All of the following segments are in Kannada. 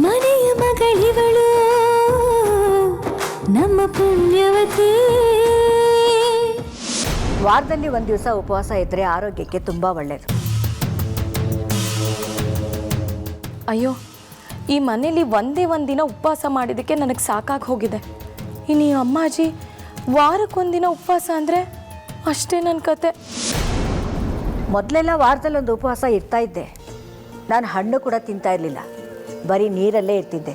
ಮನೆಯ ಮಗಳಿವಳು ನಮ್ಮ ಪುಣ್ಯವತಿ. ವಾರದಲ್ಲಿ ಒಂದು ದಿವಸ ಉಪವಾಸ ಇದ್ದರೆ ಆರೋಗ್ಯಕ್ಕೆ ತುಂಬ ಒಳ್ಳೆಯದು. ಅಯ್ಯೋ, ಈ ಮನೇಲಿ ಒಂದೇ ಒಂದಿನ ಉಪವಾಸ ಮಾಡಿದ್ದಕ್ಕೆ ನನಗೆ ಸಾಕಾಗಿ ಹೋಗಿದೆ. ಇನ್ನು ಈ ಅಮ್ಮಾಜಿ ವಾರಕ್ಕೊಂದಿನ ಉಪವಾಸ ಅಂದರೆ ಅಷ್ಟೇ ನನ್ನ ಕತೆ. ಮೊದಲೆಲ್ಲ ವಾರದಲ್ಲಿ ಒಂದು ಉಪವಾಸ ಇರ್ತಾ ಇದ್ದೆ. ನಾನು ಹಣ್ಣು ಕೂಡ ತಿಂತಾ ಇರಲಿಲ್ಲ, ಬರೀ ನೀರಲ್ಲೇ ಇರ್ತಿದ್ದೆ.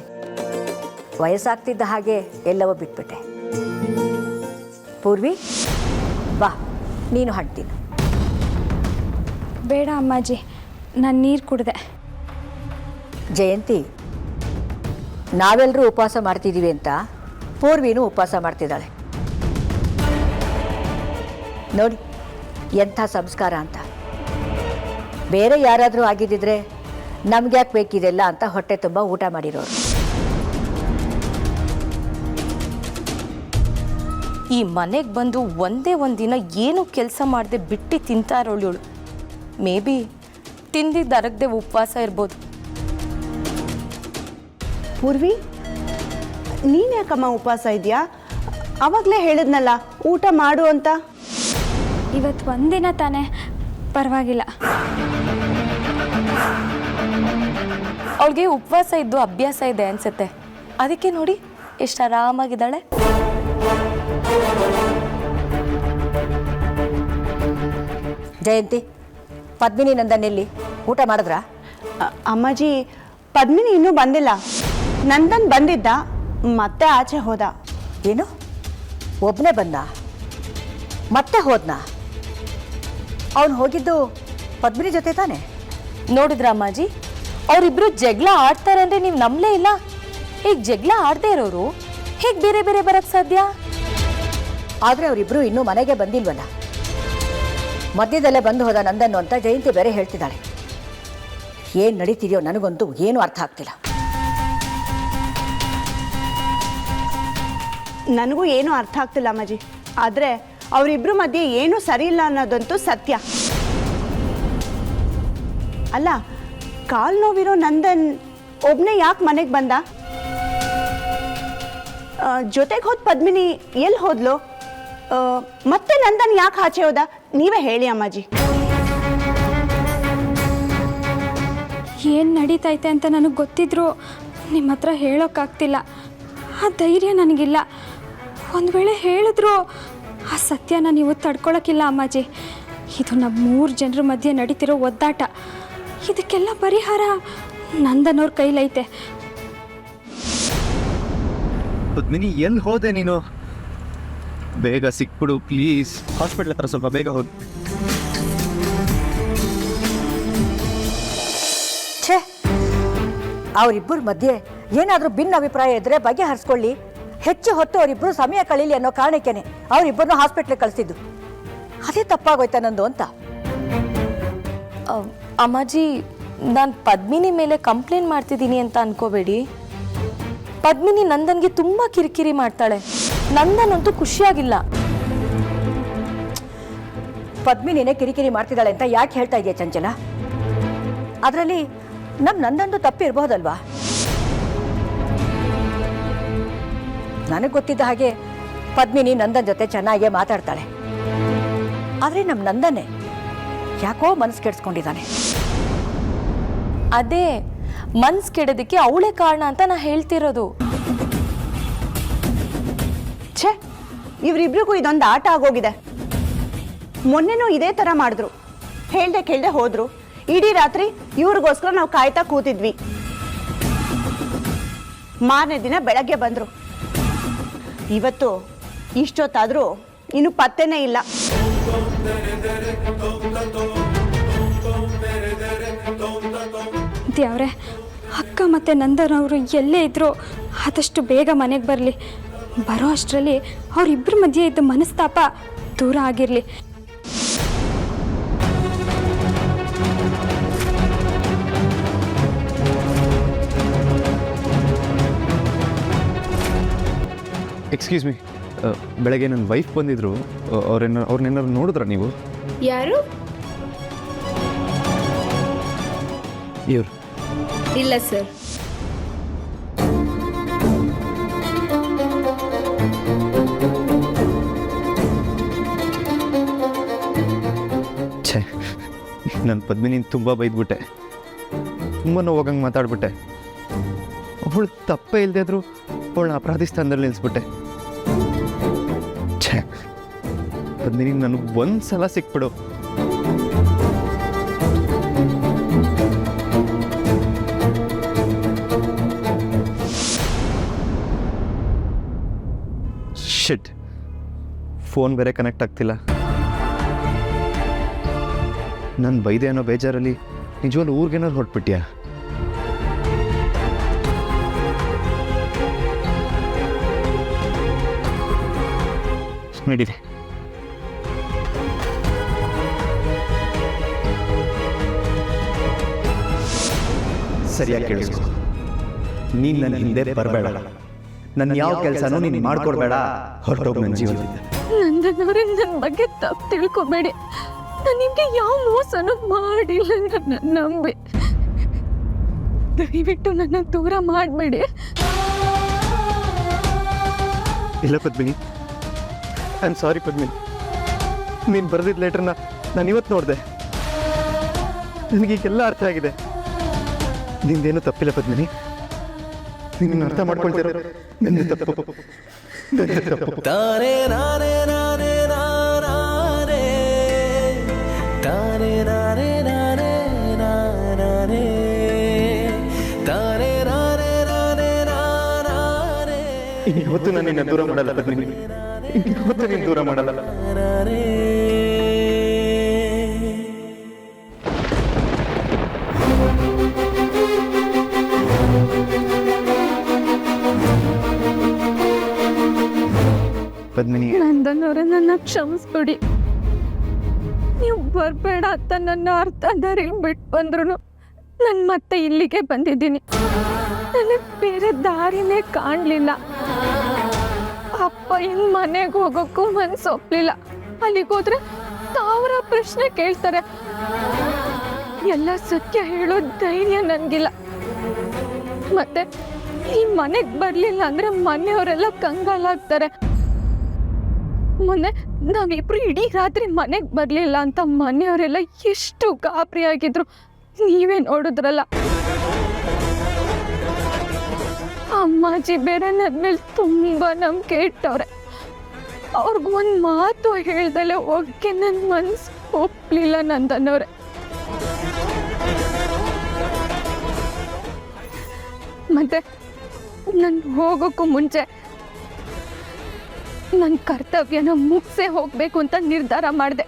ವಯಸ್ಸಾಗ್ತಿದ್ದ ಹಾಗೆ ಎಲ್ಲವೂ ಬಿಟ್ಬಿಟ್ಟೆ. ಪೂರ್ವಿ, ಬಾ, ನೀನು ಹಣ್ಣು ತಿನ್ನು. ಬೇಡ ಅಮ್ಮಾಜಿ, ನಾನು ನೀರು ಕುಡಿದೆ. ಜಯಂತಿ, ನಾವೆಲ್ಲರೂ ಉಪವಾಸ ಮಾಡ್ತಿದ್ದೀವಿ ಅಂತ ಪೂರ್ವಿನೂ ಉಪವಾಸ ಮಾಡ್ತಿದ್ದಾಳೆ. ನೋಡಿ ಎಂಥ ಸಂಸ್ಕಾರ ಅಂತ. ಬೇರೆ ಯಾರಾದರೂ ಆಗಿದ್ದಿದ್ರೆ ನಮ್ಗೆ ಯಾಕೆ ಬೇಕಿದೆಲ್ಲ ಅಂತ ಹೊಟ್ಟೆ ತುಂಬ ಊಟ ಮಾಡಿರೋರು. ಈ ಮನೆಗೆ ಬಂದು ಒಂದೇ ಒಂದಿನ ಏನು ಕೆಲಸ ಮಾಡದೆ ಬಿಟ್ಟು ತಿಂತಾ ಇರೋಳು. ಮೇ ಬಿ ತಿಂದಿದ್ದು ಅರಗದೆ ಉಪವಾಸ ಇರ್ಬೋದು. ಪೂರ್ವಿ, ನೀನು ಯಾಕಮ್ಮ ಉಪವಾಸ ಇದೆಯಾ? ಆವಾಗಲೇ ಹೇಳಿದ್ನಲ್ಲ ಊಟ ಮಾಡು ಅಂತ. ಇವತ್ತು ಒಂದಿನ ತಾನೇ, ಪರವಾಗಿಲ್ಲ. ಅವಳಿಗೆ ಉಪವಾಸ ಇದ್ದು ಅಭ್ಯಾಸ ಇದೆ ಅನ್ಸುತ್ತೆ. ಅದಕ್ಕೆ ನೋಡಿ ಎಷ್ಟು ಆರಾಮಾಗಿದ್ದಾಳೆ. ಜಯಂತಿ, ಪದ್ಮಿನಿ ನಂದನೆಲ್ಲಿ ಊಟ ಮಾಡಿದ್ರಾ? ಅಮ್ಮಾಜಿ, ಪದ್ಮಿನಿ ಇನ್ನೂ ಬಂದಿಲ್ಲ. ನಂದನ್ ಬಂದಿದ್ದ, ಮತ್ತೆ ಆಚೆ ಹೋದ. ಏನು, ಒಬ್ಬನೇ ಬಂದ ಮತ್ತೆ ಹೋದ್ನಾ? ಅವನು ಹೋಗಿದ್ದು ಪದ್ಮಿನಿ ಜೊತೆ ತಾನೆ? ನೋಡಿದ್ರ ಅಮ್ಮಾಜಿ, ಅವರಿಬ್ರು ಜಗಳ ಆಡ್ತಾರೆ ಅಂದರೆ ನೀವು ನಂಬಲೇ ಇಲ್ಲ. ಈಗ ಜಗಳ ಆಡದೇ ಇರೋರು ಹೇಗೆ ಬೇರೆ ಬೇರೆ ಬರೋಕ್ಕೆ ಸಾಧ್ಯ? ಆದರೆ ಅವರಿಬ್ರು ಇನ್ನೂ ಮನೆಗೆ ಬಂದಿಲ್ವಲ್ಲ. ಮಧ್ಯದಲ್ಲೇ ಬಂದು ಹೋದ ನಂದನ್ನು ಅಂತ ಜಯಂತಿ ಬೇರೆ ಹೇಳ್ತಿದ್ದಾಳೆ. ಏನು ನಡೀತಿದೆಯೋ ನನಗಂತೂ ಏನೂ ಅರ್ಥ ಆಗ್ತಿಲ್ಲ. ನನಗೂ ಏನೂ ಅರ್ಥ ಆಗ್ತಿಲ್ಲ ಅಮ್ಮಾಜಿ. ಆದರೆ ಅವರಿಬ್ಬರ ಮಧ್ಯೆ ಏನೂ ಸರಿ ಇಲ್ಲ ಅನ್ನೋದಂತೂ ಸತ್ಯ. ಅಲ್ಲ, ಕಾಲು ನೋವಿರೋ ನಂದನ್ ಒಬ್ಬನೇ ಯಾಕೆ ಮನೆಗೆ ಬಂದ? ಜೊತೆಗೆ ಹೋದ ಪದ್ಮಿನಿ ಎಲ್ಲಿ ಹೋದ್ಲು? ಮತ್ತೆ ನಂದನ್ ಯಾಕೆ ಆಚೆ ಹೋದ? ನೀವೇ ಹೇಳಿ ಅಮ್ಮಾಜಿ. ಏನು ನಡೀತೈತೆ ಅಂತ ನನಗೆ ಗೊತ್ತಿದ್ರು ನಿಮ್ಮ ಹತ್ರ ಹೇಳೋಕ್ಕಾಗ್ತಿಲ್ಲ. ಆ ಧೈರ್ಯ ನನಗಿಲ್ಲ. ಒಂದು ವೇಳೆ ಹೇಳಿದ್ರು ಆ ಸತ್ಯನ ನೀವು ತಡ್ಕೊಳಕ್ಕಿಲ್ಲ ಅಮ್ಮಾಜಿ. ಇದು ನಮ್ಮ 3 ಜನರ ಮಧ್ಯೆ ನಡೀತಿರೋ ಒದ್ದಾಟ. ಇದಕ್ಕೆಲ್ಲ ಪರಿಹಾರ ನಂದನವ್ರ ಕೈಲೈತೆ. ಪದ್ಮಿನಿ, ಎಲ್ಲಿ ಹೋದೆ ನೀನು? ಬೇಗ ಸಿಕ್ಬಿಡು ಪ್ಲೀಸ್. ಹಾಸ್ಪಿಟ್ಲ್ ಹತ್ರ ಸ್ವಲ್ಪ ಬೇಗ ಹೋಗಿ. ಛೇ, ಅವರಿಬ್ಬರ ಮಧ್ಯೆ ಏನಾದರೂ ಭಿನ್ನ ಅಭಿಪ್ರಾಯ ಇದ್ದರೆ ಬಗೆಹರಿಸ್ಕೊಳ್ಳಿ. ಹೆಚ್ಚು ಹೊತ್ತು ಅವರಿಬ್ಬರು ಸಮಯ ಕಳೀಲಿ ಅನ್ನೋ ಕಾರಣಕ್ಕೇನೆ ಅವರಿಬ್ಬರನ್ನು ಹಾಸ್ಪಿಟ್ಲಿಗೆ ಕಳಿಸಿದ್ದು. ಅದೇ ತಪ್ಪಾಗೋಯ್ತಾ ನಂದು ಅಂತ. ಅಮ್ಮಾಜಿ, ನಾನು ಪದ್ಮಿನಿ ಮೇಲೆ ಕಂಪ್ಲೇಂಟ್ ಮಾಡ್ತಿದ್ದೀನಿ ಅಂತ ಅನ್ಕೋಬೇಡಿ. ಪದ್ಮಿನಿ ನಂದನ್ಗೆ ತುಂಬ ಕಿರಿಕಿರಿ ಮಾಡ್ತಾಳೆ. ನಂದನ್ ಅಂತೂ ಖುಷಿಯಾಗಿಲ್ಲ. ಪದ್ಮಿನಿನೇ ಕಿರಿಕಿರಿ ಮಾಡ್ತಿದ್ದಾಳೆ ಅಂತ ಯಾಕೆ ಹೇಳ್ತಾ ಇದೆಯಾ ಚಂಚಲ? ಅದರಲ್ಲಿ ನಮ್ಮ ನಂದಂದು ತಪ್ಪಿರಬಹುದಲ್ವಾ? ನನಗೆ ಗೊತ್ತಿದ್ದ ಹಾಗೆ ಪದ್ಮಿನಿ ನಂದನ್ ಜೊತೆ ಚೆನ್ನಾಗೇ ಮಾತಾಡ್ತಾಳೆ. ಆದರೆ ನಮ್ಮ ನಂದನ್ನೇ ಯಾಕೋ ಮನಸ್ಸು ಕೆಡಿಸ್ಕೊಂಡಿದ್ದಾನೆ. ಅದೇ ಮನ್ಸು ಕೆಡೋದಕ್ಕೆ ಅವಳೇ ಕಾರಣ ಅಂತ ನಾ ಹೇಳ್ತಿರೋದು. ಛೇ, ಇವರಿಬ್ರಿಗೂ ಇದೊಂದು ಆಟ ಆಗೋಗಿದೆ. ಮೊನ್ನೆನೂ ಇದೇ ಥರ ಮಾಡಿದ್ರು. ಹೇಳ್ದೆ ಕೇಳ್ದೆ ಹೋದ್ರು. ಇಡೀ ರಾತ್ರಿ ಇವ್ರಿಗೋಸ್ಕರ ನಾವು ಕಾಯ್ತಾ ಕೂತಿದ್ವಿ. ಮಾರನೇ ದಿನ ಬೆಳಗ್ಗೆ ಬಂದರು. ಇವತ್ತು ಇಷ್ಟೊತ್ತಾದರೂ ಇನ್ನು ಪತ್ತೆನೇ ಇಲ್ಲ. ದೇವ್ರೆ, ಅಕ್ಕ ಮತ್ತು ನಂದನ್ ಅವರು ಎಲ್ಲೇ ಇದ್ದರೂ ಆದಷ್ಟು ಬೇಗ ಮನೆಗೆ ಬರಲಿ. ಬರೋ ಅಷ್ಟರಲ್ಲಿ ಅವರಿಬ್ಬರ ಮಧ್ಯೆ ಇದ್ದ ಮನಸ್ತಾಪ ದೂರ ಆಗಿರಲಿ. ಎಕ್ಸ್ಕ್ಯೂಸ್ ಮೀ, ಬೆಳಗ್ಗೆ ನನ್ನ ವೈಫ್ ಬಂದಿದ್ರು. ಅವ್ರನ್ನೇನಾದ್ರು ನೋಡಿದ್ರ ನೀವು? ಯಾರು? ಇವ್ರು ಇಲ್ಲ ಸರ್. ನಾನು ಪದ್ಮಿನಿನ ತುಂಬ ಬೈದ್ಬಿಟ್ಟೆ, ತುಂಬ ನೋವಾಗಂಗೆ ಮಾತಾಡ್ಬಿಟ್ಟೆ. ಅವಳು ತಪ್ಪೇ ಇಲ್ಲದೆ ಆದರೂ ಅವಳನ್ನ ಅಪರಾಧಿ ಸ್ಥಾನದಲ್ಲಿ ನಿಲ್ಲಿಸ್ಬಿಟ್ಟೆ. ಛೇ, ಪದ್ಮಿನಿ ನನಗೆ ಒಂದು ಸಲ ಸಿಕ್ಬಿಡು. ಶಿಟ್, ಫೋನ್ ಬೇರೆ ಕನೆಕ್ಟ್ ಆಗ್ತಿಲ್ಲ. ನಾನು ಬೈದೆ ಅನ್ನೋ ಬೇಜಾರಲ್ಲಿ ನಿಜವಾಗ್ಲೂ ಊರಿಗೇನಾದ್ರು ಹೊರಟ್ಬಿಟ್ಯಾ? ನಡೀರಿ. ಸರಿಯಾಗಿ ಕೇಳಿಸ್ಕೊ, ನೀನು ನನ್ನ ಹಿಂದೆ ಬರಬೇಡ. ನನ್ನ ಯಾವ ಕೆಲಸನೂ ನೀನು ಮಾಡ್ಕೊಡ್ಬೇಡ. ಹೊರಟೋಗಿ ನನ್ನ ಜೀವನದಿಂದ. ನಂದನವ್ರೆ, ನನ್ನ ಬಗ್ಗೆ ತಪ್ಪು ತಿಳ್ಕೊಬೇಡಿ. ನಾನು ನಿಮಗೆ ಯಾವ ಮೋಸನೂ ಮಾಡಿಲ್ಲ. ನನ್ನ ನಂಬಿ ದಯವಿಟ್ಟು ನನ್ನ ದೂರ ಮಾಡಬೇಡಿ. ಇಲ್ಲ Padmini, I am sorry Padmini. ನೀನು ಬರೆದಿದ್ದ ಲೆಟ್ರನ್ನ ನಾನು ಇವತ್ತು ನೋಡಿದೆ. ನನಗೀಗೆಲ್ಲ ಅರ್ಥ ಆಗಿದೆ. ನಿಂದೇನು ತಪ್ಪಿಲ್ಲ ಪದ್ಮಿನಿ. ನಿನ್ನ ಅರ್ಥ ಮಾಡ್ಕೊಳ್ತಿರೋ ನನ್ನ ತಪ್ಪು. ತಾನೇ ನಾನೇ ನಾನೇ ನಾನೇ ತಾನೇ ನಾನೇ ನಾನೇ ನಾನೇ ತಾನೇ ನಾನೇ ನಾನೇ ನಾನೇ. ಇವತ್ತು ನಾನು ನಿನ್ನ ದೂರ ಮಾಡಲ್ಲ ಪದ್ಮಿನಿ, ಇವತ್ತು ನೀನು ದೂರ ಮಾಡಲ್ಲ. ಪದ್ಮಿನಿ, ನಂದನವ್ರೆ, ನನ್ನ ಕ್ಷಮಿಸ್ಬಿಡಿ. ನೀವು ಬರಬೇಡ ಅಂತ ನನ್ನ ಅರ್ಥ ದಾರಿಗೆ ಬಿಟ್ಟು ಬಂದ್ರು ನಾನು ಮತ್ತೆ ಇಲ್ಲಿಗೆ ಬಂದಿದ್ದೀನಿ. ನನಗೆ ಬೇರೆ ದಾರಿನೇ ಕಾಣಲಿಲ್ಲ. ಅಪ್ಪ ಇನ್ನು ಮನೆಗೆ ಹೋಗೋಕ್ಕೂ ಮನಸ್ಸು ಒಪ್ಪಲಿಲ್ಲ. ಅಲ್ಲಿಗೆ ಹೋದ್ರೆ ಸಾವಿರ ಪ್ರಶ್ನೆ ಕೇಳ್ತಾರೆ. ಎಲ್ಲ ಸತ್ಯ ಹೇಳೋ ಧೈರ್ಯ ನನಗಿಲ್ಲ. ಮತ್ತೆ ಈ ಮನೆಗೆ ಬರಲಿಲ್ಲ ಅಂದರೆ ಮನೆಯವರೆಲ್ಲ ಕಂಗಾಲಾಗ್ತಾರೆ. ಮೊನ್ನೆ ನಾವಿಬ್ರು ಇಡೀ ರಾತ್ರಿ ಮನೆಗೆ ಬರಲಿಲ್ಲ ಅಂತ ಮನೆಯವರೆಲ್ಲ ಎಷ್ಟು ಗಾಬರಿ ಆಗಿದ್ರು, ನೀವೇ ನೋಡಿದ್ರಲ್ಲ. ಅಮ್ಮಾಜಿ ಬೇರೆ ನನ್ನ ಮೇಲೆ ತುಂಬ ನಂಬಿಕೆ ಇಟ್ಟವ್ರೆ. ಅವ್ರಿಗೊಂದು ಮಾತು ಹೇಳ್ದಲೆ ಹೋಗಕ್ಕೆ ನನ್ನ ಮನಸ್ಸು ಒಪ್ಪಲಿಲ್ಲ. ನಂದನವ್ರೆ, ಮತ್ತೆ ನಾನು ಹೋಗೋಕ್ಕೂ ಮುಂಚೆ ನನ್ನ ಕರ್ತವ್ಯನ ಮುಗಿಸೇ ಹೋಗಬೇಕು ಅಂತ ನಿರ್ಧಾರ ಮಾಡಿದೆ.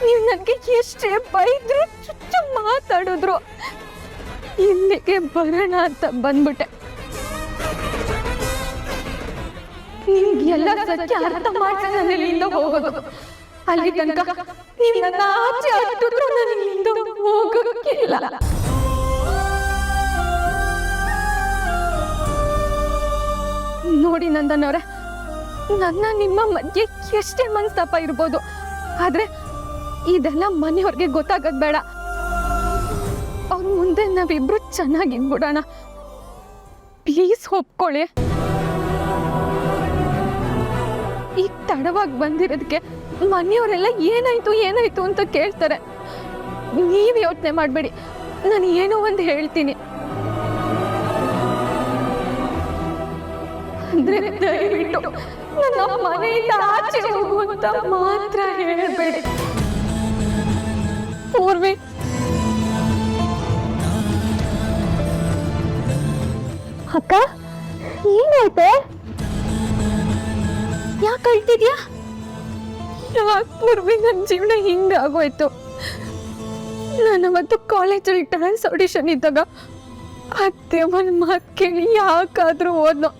ನೀವು ನನಗೆ ಎಷ್ಟೇ ಬೈದ್ರು, ಚುಚ್ಚು ಮಾತಾಡಿದ್ರು, ಇಲ್ಲಿಗೆ ಬರೋಣ ಅಂತ ಬಂದ್ಬಿಟ್ಟೆ. ನಿಮ್ಗೆಲ್ಲ ಸತ್ಯ ಅರ್ಥ ಮಾಡಿ ನಾನು ಇಲ್ಲಿಂದ ಹೋಗೋದು. ಅಲ್ಲಿ ತನಕ ನೀವು ನನ್ನ ಆಚೆ ಹತ್ತಿದ್ರು ನಾನು ಇಲ್ಲಿಂದ ಹೋಗೋಕ್ಕಿಲ್ಲ. ನೋಡಿ ನಂದನವ್ರೆ, ನನ್ನ ನಿಮ್ಮ ಮಧ್ಯೆ ಎಷ್ಟೇ ಮನಸ್ತಾಪ ಇರ್ಬೋದು, ಆದ್ರೆ ಇದೆಲ್ಲ ಮನೆಯವ್ರಿಗೆ ಗೊತ್ತಾಗದ್ ಬೇಡ. ಅವ್ರ ಮುಂದೆ ನಾವಿಬ್ರು ಚೆನ್ನಾಗಿದ್ಬಿಡೋಣ. ಪ್ಲೀಸ್ ಒಪ್ಕೊಳ್ಳಿ. ಈಗ ತಡವಾಗಿ ಬಂದಿರೋದಕ್ಕೆ ಮನೆಯವರೆಲ್ಲ ಏನಾಯ್ತು ಏನಾಯ್ತು ಅಂತ ಕೇಳ್ತಾರೆ. ನೀವು ಯೋಚನೆ ಮಾಡಬೇಡಿ, ನಾನು ಏನೋ ಒಂದು ಹೇಳ್ತೀನಿ. ಅಂದ್ರೆ ದಯವಿಟ್ಟು ನನ್ನ ಮನೆಯಿಂದ ಆಚೆ ಹೋಗು ಅಂತ ಮಾತ್ರ ಹೇಳಬೇಡಿ. ಪೂರ್ವಿ, ಅಕ್ಕ ಏನಾಯ್ತೆ? ಯಾಕೆ ಅಳ್ತಿದ್ಯಾ? ಯಾಕೆ ಪೂರ್ವಿ, ನನ್ನ ಜೀವನ ಹಿಂಗಾಗೋಯ್ತು. ನಾನು ಅವತ್ತು ಕಾಲೇಜಲ್ಲಿ ಡ್ಯಾನ್ಸ್ ಆಡಿಷನ್ ಇದ್ದಾಗ ಅತ್ತೆ ಒಂದು ಮಾತು ಕೇಳಿ ಯಾಕಾದ್ರೂ ಹೋದ್ನೋ.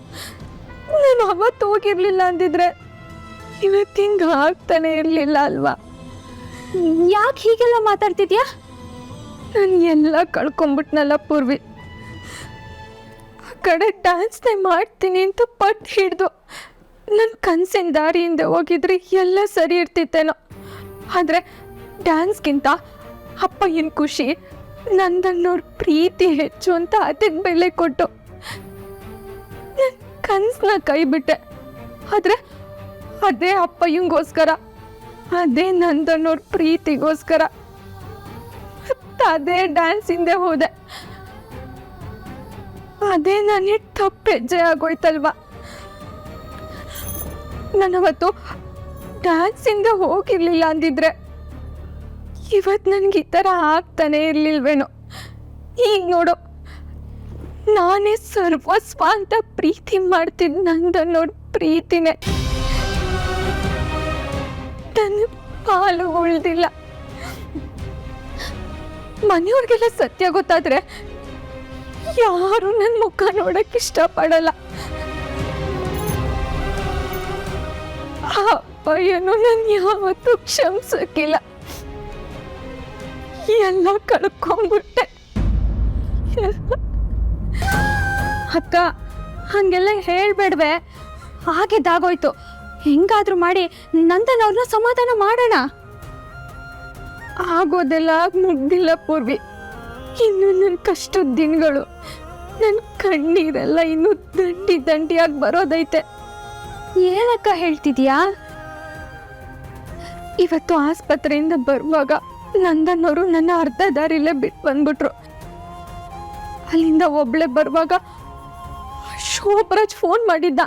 ನಾನು ಅವತ್ತು ಹೋಗಿರ್ಲಿಲ್ಲ ಅಂದಿದ್ರೆ ಇವತ್ತು ಹಿಂಗೆ ಆಗ್ತಾನೆ ಇರಲಿಲ್ಲ ಅಲ್ವಾ? ಯಾಕೆ ಹೀಗೆಲ್ಲ ಮಾತಾಡ್ತಿದ್ಯಾ? ನಾನು ಎಲ್ಲ ಕಳ್ಕೊಂಬಿಟ್ನಲ್ಲ ಪೂರ್ವಿ. ಆ ಕಡೆ ಡ್ಯಾನ್ಸ್ನೇ ಮಾಡ್ತೀನಿ ಅಂತ ಪಟ್ಟು ಹಿಡ್ದು ನನ್ನ ಕನಸಿನ ದಾರಿಯಿಂದ ಹೋಗಿದ್ರೆ ಎಲ್ಲ ಸರಿ ಇರ್ತಿತ್ತೇನೋ. ಆದರೆ ಡ್ಯಾನ್ಸ್ಗಿಂತ ಅಪ್ಪ ಏನು ಖುಷಿ, ನಂದನ್ನೋರ್ ಪ್ರೀತಿ ಹೆಚ್ಚು ಅಂತ ಅದಕ್ಕೆ ಬೆಲೆ ಕೊಟ್ಟು ನನ್ನ ಕನಸನ್ನ ಕೈ ಬಿಟ್ಟೆ. ಆದರೆ ಅದೇ ಅಪ್ಪಯ್ಯಂಗೋಸ್ಕರ, ಅದೇ ನಂದನ್ನೋರ್ ಪ್ರೀತಿಗೋಸ್ಕರ ಮತ್ತೆ ಅದೇ ಡ್ಯಾನ್ಸ್ ಹಿಂದೆ ಹೋದೆ. ಅದೇ ನನಗೆ ತಪ್ಪು ಹೆಜ್ಜೆ ಆಗೋಯ್ತಲ್ವಾ. ನಾನವತ್ತು ಡ್ಯಾನ್ಸ್ ಹಿಂದೆ ಹೋಗಿರ್ಲಿಲ್ಲ ಅಂದಿದ್ರೆ ಇವತ್ತು ನನಗೆ ಈ ಥರ ಆಗ್ತಾನೆ ಇರ್ಲಿಲ್ವೇನೋ. ಈಗ ನೋಡು, ನಾನೇ ಸರ್ವಸ್ವ ಅಂತ ಪ್ರೀತಿ ಮಾಡ್ತಿದ್ದ ನಂದನ್ನೋಡ್ ಪ್ರೀತಿನೇ ನನ್ನ ಪಾಲು ಉಳ್ದಿಲ್ಲ. ಮನೆಯವ್ರಿಗೆಲ್ಲ ಸತ್ಯ ಗೊತ್ತಾದ್ರೆ ಯಾರು ನನ್ನ ಮುಖ ನೋಡಕ್ ಇಷ್ಟಪಡಲ್ಲ. ಆ ಅಪ್ಪಯ್ಯನು ನಾನು ಯಾವತ್ತೂ ಕ್ಷಮಿಸಕ್ಕಿಲ್ಲ. ಎಲ್ಲ ಕಳ್ಕೊಂಡ್ಬಿಟ್ಟೆ. ಅಕ್ಕ, ಹಂಗೆಲ್ಲ ಹೇಳ್ಬೇಡ್ವೆ. ಆಗಿದ್ದಾಗೋಯ್ತು. ಹೆಂಗಾದ್ರೂ ಮಾಡಿ ನಂದನ್ ಅವ್ರನ್ನ ಸಮಾಧಾನ ಮಾಡೋಣ. ಆಗೋದೆಲ್ಲ ಮುಗ್ದಿಲ್ಲ ಪೂರ್ವಿ. ಇನ್ನು ನನ್ನ ಕಷ್ಟದ ದಿನಗಳು, ನನ್ನ ಕಣ್ಣೀರೆಲ್ಲ ಇನ್ನು ದಂಡಿ ದಂಡಿಯಾಗಿ ಬರೋದೈತೆ. ಏನಕ್ಕ ಹೇಳ್ತಿದ್ಯಾ? ಇವತ್ತು ಆಸ್ಪತ್ರೆಯಿಂದ ಬರುವಾಗ ನಂದನ್ ಅವರು ನನ್ನ ಅರ್ಧ ದಾರಿಲೇ ಬಿಟ್ಟು ಬಂದ್ಬಿಟ್ರು. ಅಲ್ಲಿಂದ ಒಬ್ಳೆ ಬರುವಾಗ ಶೋಭರಾಜ್ ಫೋನ್ ಮಾಡಿದ್ದ.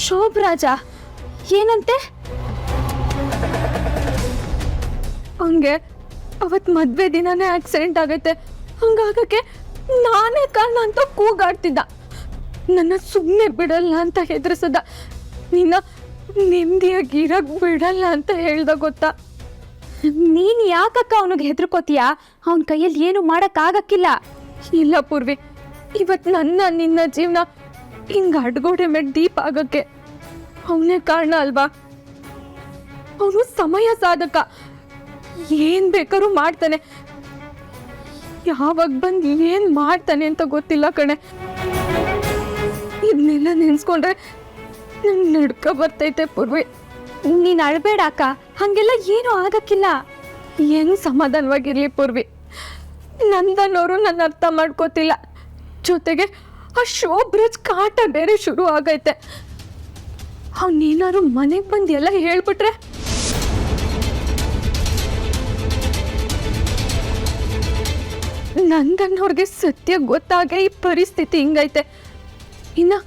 ಶೋಭರಾಜ ಏನಂತೆ? ಹಂಗೆ ಅವತ್ತು ಮದುವೆ ದಿನನೇ ಆಕ್ಸಿಡೆಂಟ್ ಆಗೈತೆ, ಹಂಗಾಗಕ್ಕೆ ನಾನೇ ಕಾರಣ ಅಂತ ಕೂಗಾಡ್ತಿದ್ದ. ನನ್ನ ಸುಮ್ಮನೆ ಬಿಡಲ್ಲ ಅಂತ ಹೆದರ್ಸದ, ನಿನ್ನ ನೆಮ್ಮದಿಯಾಗಿ ಇರಕ್ ಬಿಡಲ್ಲ ಅಂತ ಹೇಳ್ದ ಗೊತ್ತಾ. ನೀನು ಯಾಕಕ್ಕ ಅವನಿಗೆ ಹೆದರ್ಕೋತೀಯ? ಅವನ ಕೈಯಲ್ಲಿ ಏನು ಮಾಡೋಕ್ಕಾಗಕ್ಕಿಲ್ಲ. ಇಲ್ಲ ಪೂರ್ವಿ, ಇವತ್ತು ನಿನ್ನ ಜೀವನ ಹಿಂಗೆ ಅಡ್ಗೋಡೆ ಮೇಲೆ ದೀಪ ಆಗಕ್ಕೆ ಅವನೇ ಕಾರಣ ಅಲ್ವಾ. ಅವನು ಸಮಯ ಸಾಧಕ, ಏನು ಬೇಕಾದ್ರೂ ಮಾಡ್ತಾನೆ. ಯಾವಾಗ ಬಂದು ಏನು ಮಾಡ್ತಾನೆ ಅಂತ ಗೊತ್ತಿಲ್ಲ ಕಣೆ. ಇದನ್ನೆಲ್ಲ ನೆನೆಸ್ಕೊಂಡ್ರೆ ನಂಗೆ ನಡ್ಕ ಬರ್ತೈತೆ ಪೂರ್ವಿ. ನೀನು ಅಳ್ಬೇಡ ಅಕ್ಕ, ಹಾಗೆಲ್ಲ ಏನೂ ಆಗಕ್ಕಿಲ್ಲ. ಹೆಂಗ್ ಸಮಾಧಾನವಾಗಿರ್ಲಿ ಪೂರ್ವಿ. ನಂದನ್ನವರು ನನ್ನ ಅರ್ಥ ಮಾಡ್ಕೋತಿಲ್ಲ. ಜೊತೆಗೆ ಆ ಶೋಭರಾಜ್ ಕಾಟ ಬೇರೆ ಶುರು ಆಗೈತೆ. ಅವನೇನಾದ್ರು ಮನೆಗೆ ಬಂದು ಎಲ್ಲ ಹೇಳ್ಬಿಟ್ರೆ ನಂದನ್ನವ್ರಿಗೆ ಸತ್ಯ ಗೊತ್ತಾಗೆ ಈ ಪರಿಸ್ಥಿತಿ ಹಿಂಗೈತೆ. ಇನ್ನು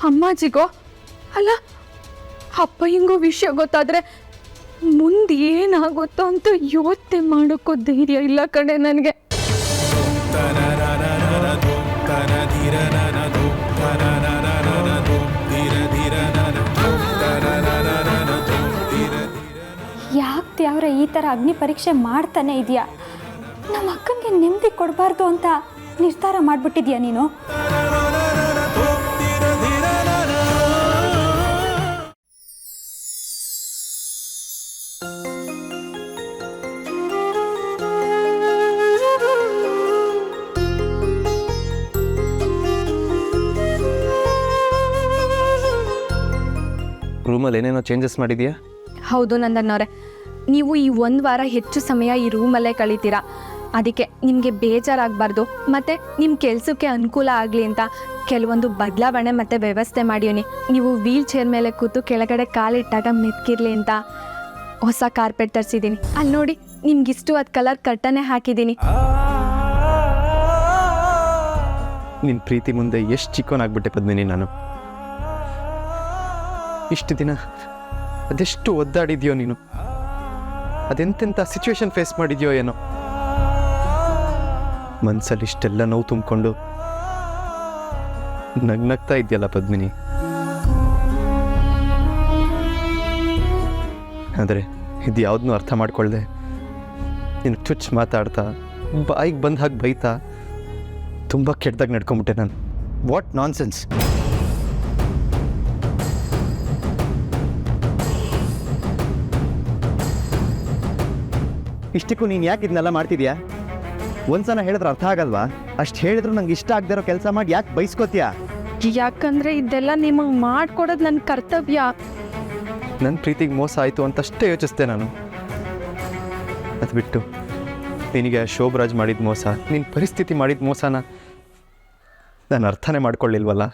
ಅಮ್ಮಾಜಿಗೋ ಅಲ್ಲ ಅಪ್ಪಯ್ಯಂಗೋ ವಿಷಯ ಗೊತ್ತಾದ್ರೆ ಮುಂದೆ ಏನಾಗುತ್ತೋ ಅಂತ ಯೋಚನೆ ಮಾಡೋಕ್ಕೋ ಧೈರ್ಯ ಇಲ್ಲ ಕಣೆ ನನಗೆ. ಯಾಕೆ ಅವರ ಈ ಥರ ಅಗ್ನಿ ಪರೀಕ್ಷೆ ಮಾಡ್ತಾನೆ ಇದೆಯಾ? ನಮ್ಮ ಅಕ್ಕನಿಗೆ ನೆಮ್ಮದಿ ಕೊಡಬಾರ್ದು ಅಂತ ನಿರ್ಧಾರ ಮಾಡಿಬಿಟ್ಟಿದ್ಯಾ ನೀನು? ರೂಮಲ್ಲಿ ಏನೇನೋ ಚೇಂಜಸ್ ಮಾಡಿದ್ಯಾ? ಹೌದು ನಂದನ್ನವ್ರೆ, ನೀವು ಈ 1 ವಾರ ಹೆಚ್ಚು ಸಮಯ ಈ ರೂಮಲ್ಲೇ ಕಳೀತೀರಾ. ಅದಕ್ಕೆ ನಿಮಗೆ ಬೇಜಾರಾಗಬಾರ್ದು ಮತ್ತು ನಿಮ್ಮ ಕೆಲಸಕ್ಕೆ ಅನುಕೂಲ ಆಗಲಿ ಅಂತ ಕೆಲವೊಂದು ಬದಲಾವಣೆ ಮತ್ತು ವ್ಯವಸ್ಥೆ ಮಾಡಿಯೋನಿ. ನೀವು ವೀಲ್ ಚೇರ್ ಮೇಲೆ ಕೂತು ಕೆಳಗಡೆ ಕಾಲಿಟ್ಟಾಗ ಮೆತ್ಕಿರ್ಲಿ ಅಂತ ಹೊಸ ಕಾರ್ಪೆಟ್ ತರಿಸಿದ್ದೀನಿ. ಅಲ್ಲಿ ನೋಡಿ, ನಿಮ್ಗಿಷ್ಟು ಅದು ಕಲರ್ ಕರ್ಟನೇ ಹಾಕಿದ್ದೀನಿ. ನಿನ್ನ ಪ್ರೀತಿ ಮುಂದೆ ಎಷ್ಟು ಚಿಕ್ಕವನಾಗ್ಬಿಟ್ಟೆ ಪದ್ಮಿನಿ ನಾನು. ಇಷ್ಟು ದಿನ ಅದೆಷ್ಟು ಒದ್ದಾಡಿದ್ಯೋ ನೀನು, ಅದೆಂತೆಂಥ ಸಿಚುವೇಶನ್ ಫೇಸ್ ಮಾಡಿದ್ಯೋ ಏನೋ. ಮನಸ್ಸಲ್ಲಿ ಇಷ್ಟೆಲ್ಲ ನೋವು ತುಂಬಿಕೊಂಡು ನಗ್ನಗ್ತಾ ಇದೆಯಲ್ಲ ಪದ್ಮಿನಿ. ಆದರೆ ಇದು ಯಾವುದನ್ನೂ ಅರ್ಥ ಮಾಡ್ಕೊಳ್ದೆ ನೀನು ಚುಚ್ಚು ಮಾತಾಡ್ತಾ ಬಾಯಿಗೆ ಬಂದ ಹಾಗೆ ಬೈತಾ ತುಂಬ ಕೆಟ್ಟದಾಗಿ ನಡ್ಕೊಂಬಿಟ್ಟೆ ನಾನು. What non sense. ಇಷ್ಟಕ್ಕೂ ನೀನು ಯಾಕೆ ಇದನ್ನೆಲ್ಲ ಮಾಡ್ತಿದ್ಯಾ? ಒಂದ್ಸಲ ಹೇಳಿದ್ರೆ ಅರ್ಥ ಆಗಲ್ವಾ? ಅಷ್ಟು ಹೇಳಿದ್ರು ನಂಗೆ ಇಷ್ಟ ಆಗದೆ ಇರೋ ಕೆಲಸ ಮಾಡಿ ಯಾಕೆ ಬೈಸ್ಕೋತೀಯಾ? ಯಾಕಂದರೆ ಇದೆಲ್ಲ ನಿಮಗೆ ಮಾಡಿಕೊಡೋದು ನನ್ನ ಕರ್ತವ್ಯ. ನನ್ನ ಪ್ರೀತಿಗೆ ಮೋಸ ಆಯಿತು ಅಂತಷ್ಟೇ ಯೋಚಿಸ್ದೆ ನಾನು. ಅದು ಬಿಟ್ಟು ನಿನಗೆ ಶೋಭರಾಜ್ ಮಾಡಿದ ಮೋಸ, ನಿನ್ನ ಪರಿಸ್ಥಿತಿ ಮಾಡಿದ ಮೋಸನ ನಾನು ಅರ್ಥನೇ ಮಾಡ್ಕೊಳ್ಳಿಲ್ವಲ್ಲ.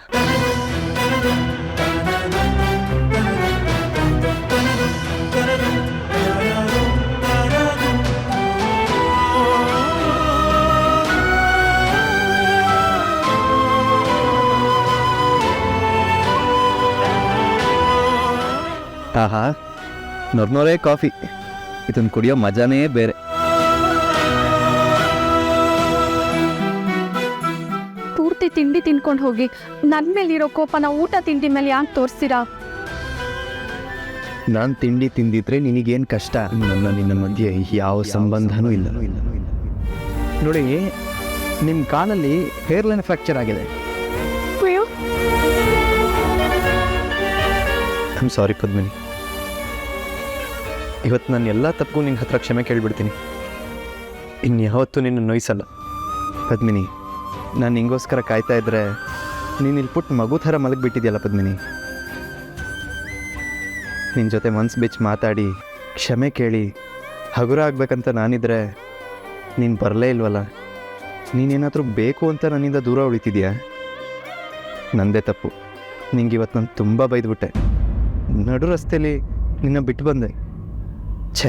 ಆಹಾ ನೊರ್ನೋರೇ ಕಾಫಿ, ಇದನ್ನು ಕುಡಿಯೋ ಮಜಾನೇ ಬೇರೆ. ಪೂರ್ತಿ ತಿಂಡಿ ತಿನ್ಕೊಂಡು ಹೋಗಿ ನನ್ನ ಮೇಲಿರೋ ಕೋಪನ ಊಟ ತಿಂಡಿ ಮೇಲೆ ಯಾಕೆ ತೋರಿಸ್ತೀರಾ? ನಾನು ತಿಂಡಿ ತಿಂದಿದ್ರೆ ನಿನಗೇನು ಕಷ್ಟ? ನಿನ್ನ ಮಧ್ಯೆ ಯಾವ ಸಂಬಂಧನೂ ಇಲ್ಲ. ನೋಡಿ, ನಿಮ್ಮ ಕಾಲಲ್ಲಿ ಹೇರ್ ಲೈನ್ ಫ್ರ್ಯಾಕ್ಚರ್ ಆಗಿದೆ. ಅಯ್ಯೋ, ಐಮ್ ಸಾರಿ ಪದ್ಮಿನಿ. ಇವತ್ತು ನಾನು ಎಲ್ಲ ತಪ್ಪು ನಿನ್ನ ಹತ್ರ ಕ್ಷಮೆ ಕೇಳಿಬಿಡ್ತೀನಿ. ಇನ್ಯಾವತ್ತೂ ನಿನ್ನ ನೋಯಿಸಲ್ಲ ಪದ್ಮಿನಿ. ನಾನು ನಿಂಗೋಸ್ಕರ ಕಾಯ್ತಾ ಇದ್ದರೆ ನೀನು ಇಲ್ಲಿ ಪುಟ್ಟ ಮಗು ಥರ ಮಲಗಿಬಿಟ್ಟಿದ್ಯಲ್ಲ ಪದ್ಮಿನಿ. ನಿನ್ನ ಜೊತೆ ಮನ್ಸು ಬಿಚ್ಚಿ ಮಾತಾಡಿ ಕ್ಷಮೆ ಕೇಳಿ ಹಗುರ ಆಗ್ಬೇಕಂತ ನಾನಿದ್ರೆ ನೀನು ಬರಲೇ ಇಲ್ವಲ್ಲ. ನೀನೇನಾದರೂ ಬೇಕು ಅಂತ ನನ್ನಿಂದ ದೂರ ಉಳಿತಿದ್ಯಾ? ನಂದೇ ತಪ್ಪು. ನಿಂಗೆ ಇವತ್ತು ನಾನು ತುಂಬ ಬೈದ್ಬಿಟ್ಟೆ. ನಡು ರಸ್ತೆಯಲ್ಲಿ ನಿನ್ನ ಬಿಟ್ಟು ಬಂದೆ. ಛೇ,